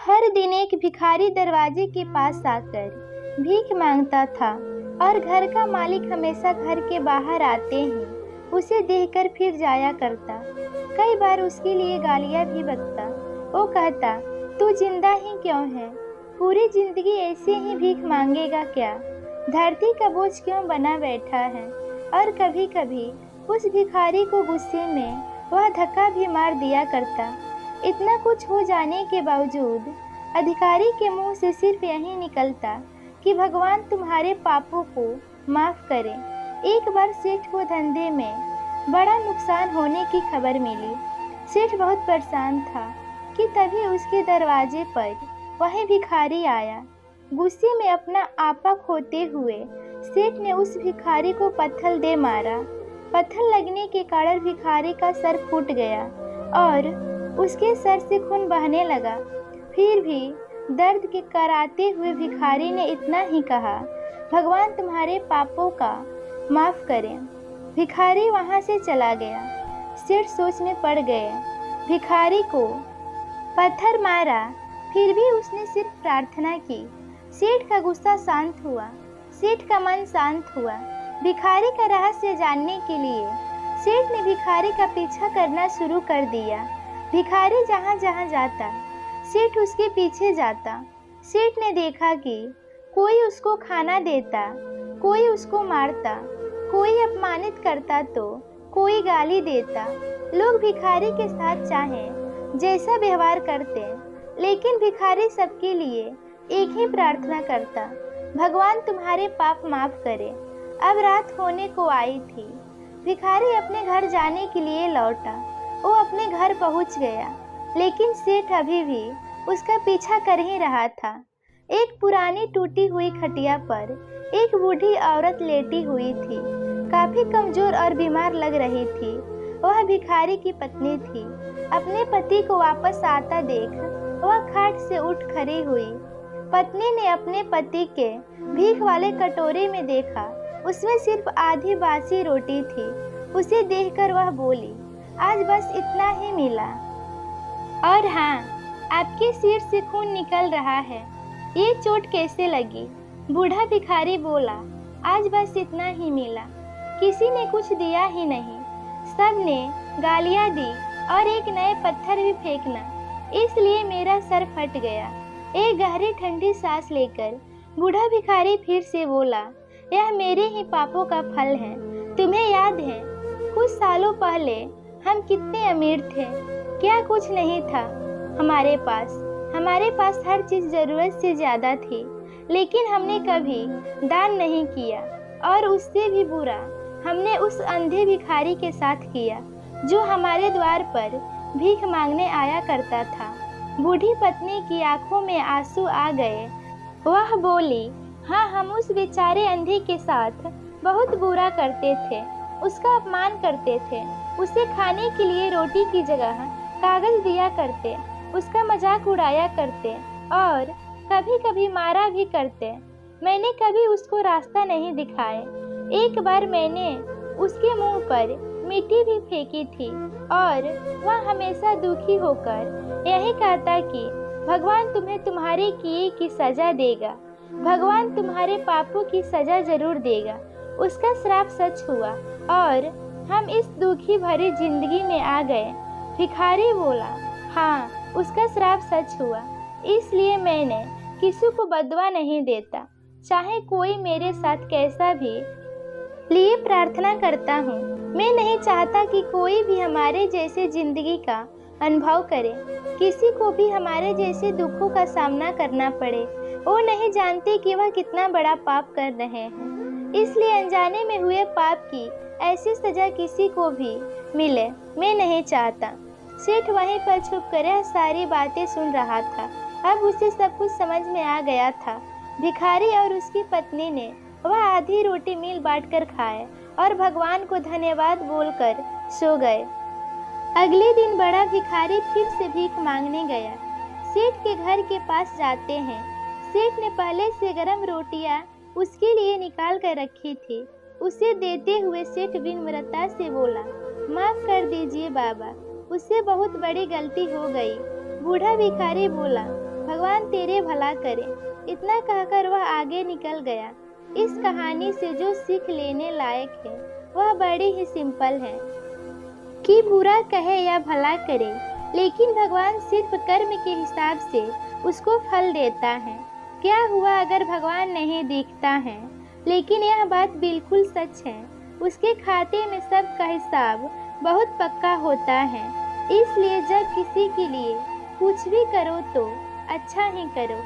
हर दिन एक भिखारी दरवाजे के पास आकर भीख मांगता था और घर का मालिक हमेशा घर के बाहर आते ही उसे देखकर फिर जाया करता। कई बार उसके लिए गालियां भी बकता। वो कहता, तू जिंदा ही क्यों है? पूरी जिंदगी ऐसे ही भीख मांगेगा क्या? धरती का बोझ क्यों बना बैठा है? और कभी कभी उस भिखारी को गुस्से में वह धक्का भी मार दिया करता। इतना कुछ हो जाने के बावजूद अधिकारी के मुंह से सिर्फ यही निकलता कि भगवान तुम्हारे पापों को माफ करे। एक बार सेठ को धंधे में बड़ा नुकसान होने की खबर मिली। सेठ बहुत परेशान था कि तभी उसके दरवाजे पर वही भिखारी आया। गुस्से में अपना आपा खोते हुए सेठ ने उस भिखारी को पत्थर दे मारा। पत्थर लगने के कारण भिखारी का सर फूट गया और उसके सर से खून बहने लगा। फिर भी दर्द के कराते हुए भिखारी ने इतना ही कहा, भगवान तुम्हारे पापों का माफ करें। भिखारी वहां से चला गया। सेठ सोच में पड़ गए। भिखारी को पत्थर मारा, फिर भी उसने सिर्फ प्रार्थना की। सेठ का गुस्सा शांत हुआ। सेठ का मन शांत हुआ। भिखारी का रहस्य जानने के लिए सेठ ने भिखारी का पीछा करना शुरू कर दिया। भिखारी जहाँ जहाँ जाता सेठ उसके पीछे जाता। सेठ ने देखा कि कोई उसको खाना देता, कोई उसको मारता, कोई अपमानित करता तो कोई गाली देता। लोग भिखारी के साथ चाहे जैसा व्यवहार करते, लेकिन भिखारी सबके लिए एक ही प्रार्थना करता, भगवान तुम्हारे पाप माफ करे। अब रात होने को आई थी। भिखारी अपने घर जाने के लिए लौटा। वो अपने घर पहुंच गया, लेकिन सेठ अभी भी उसका पीछा कर ही रहा था। एक पुरानी टूटी हुई खटिया पर एक बूढ़ी औरत लेटी हुई थी। काफी कमजोर और बीमार लग रही थी। वह भिखारी की पत्नी थी। अपने पति को वापस आता देख वह खाट से उठ खड़ी हुई। पत्नी ने अपने पति के भीख वाले कटोरे में देखा, उसमें सिर्फ आधी बासी रोटी थी। उसे देखकर वह बोली, आज बस इतना ही मिला। और हाँ, आपके सिर से खून निकल रहा है। ये चोट कैसे लगी? बूढ़ा भिखारी बोला, आज बस इतना ही मिला। किसी ने कुछ दिया ही नहीं। सब ने गालियाँ दी और एक नए पत्थर भी फेंकना, इसलिए मेरा सर फट गया। एक गहरी ठंडी सांस लेकर बूढ़ा भिखारी फिर से बोला, यह मेरे ही पापों का फल है। तुम्हें याद है कुछ सालों पहले हम कितने अमीर थे? क्या कुछ नहीं था हमारे पास हर चीज जरूरत से ज्यादा थी, लेकिन हमने कभी दान नहीं किया। और उससे भी बुरा हमने उस अंधे भिखारी के साथ किया जो हमारे द्वार पर भीख मांगने आया करता था। बूढ़ी पत्नी की आंखों में आंसू आ गए। वह बोली, हाँ, हम उस बेचारे अंधे के साथ बहुत बुरा करते थे, उसका अपमान करते थे, उसे खाने के लिए रोटी की जगह कागज दिया करते, उसका मजाक उड़ाया करते और कभी कभी मारा भी करते। मैंने कभी उसको रास्ता नहीं दिखाए। एक बार मैंने उसके मुंह पर मिट्टी भी फेंकी थी और वह हमेशा दुखी होकर यही कहता कि भगवान तुम्हें तुम्हारे किए की सजा देगा, भगवान तुम्हारे पापों की सजा जरूर देगा। उसका श्राप सच हुआ और हम इस दुखी भरी जिंदगी में आ गए। भिखारी बोला, हाँ, उसका श्राप सच हुआ, इसलिए मैंने किसी को बदवा नहीं देता, चाहे कोई मेरे साथ कैसा भी। लिए प्रार्थना करता हूँ। मैं नहीं चाहता कि कोई भी हमारे जैसे जिंदगी का अनुभव करे, किसी को भी हमारे जैसे दुखों का सामना करना पड़े। वो नहीं जानते कि वह कितना बड़ा पाप कर रहे हैं, इसलिए अनजाने में हुए पाप की ऐसी सजा किसी को भी मिले मैं नहीं चाहता। सेठ वहीं पर छुप कर यह सारी बातें सुन रहा था। अब उसे सब कुछ समझ में आ गया था। भिखारी और उसकी पत्नी ने वह आधी रोटी मिल बांटकर खाए और भगवान को धन्यवाद बोलकर सो गए। अगले दिन बड़ा भिखारी फिर से भीख मांगने गया। सेठ के घर के पास जाते हैं। सेठ ने पहले से गर्म रोटियां उसके लिए निकाल कर रखी थी। उसे देते हुए सेठ विनम्रता से बोला, माफ कर दीजिए बाबा, उससे बहुत बड़ी गलती हो गई। बूढ़ा भिखारी बोला, भगवान तेरे भला करे। इतना कहकर वह आगे निकल गया। इस कहानी से जो सीख लेने लायक है वह बड़ी ही सिंपल है कि बुरा कहे या भला करे, लेकिन भगवान सिर्फ कर्म के हिसाब से उसको फल देता है। क्या हुआ अगर भगवान नहीं दिखता है? लेकिन यह बात बिल्कुल सच है, उसके खाते में सबका हिसाब बहुत पक्का होता है। इसलिए जब किसी के लिए कुछ भी करो तो अच्छा ही करो।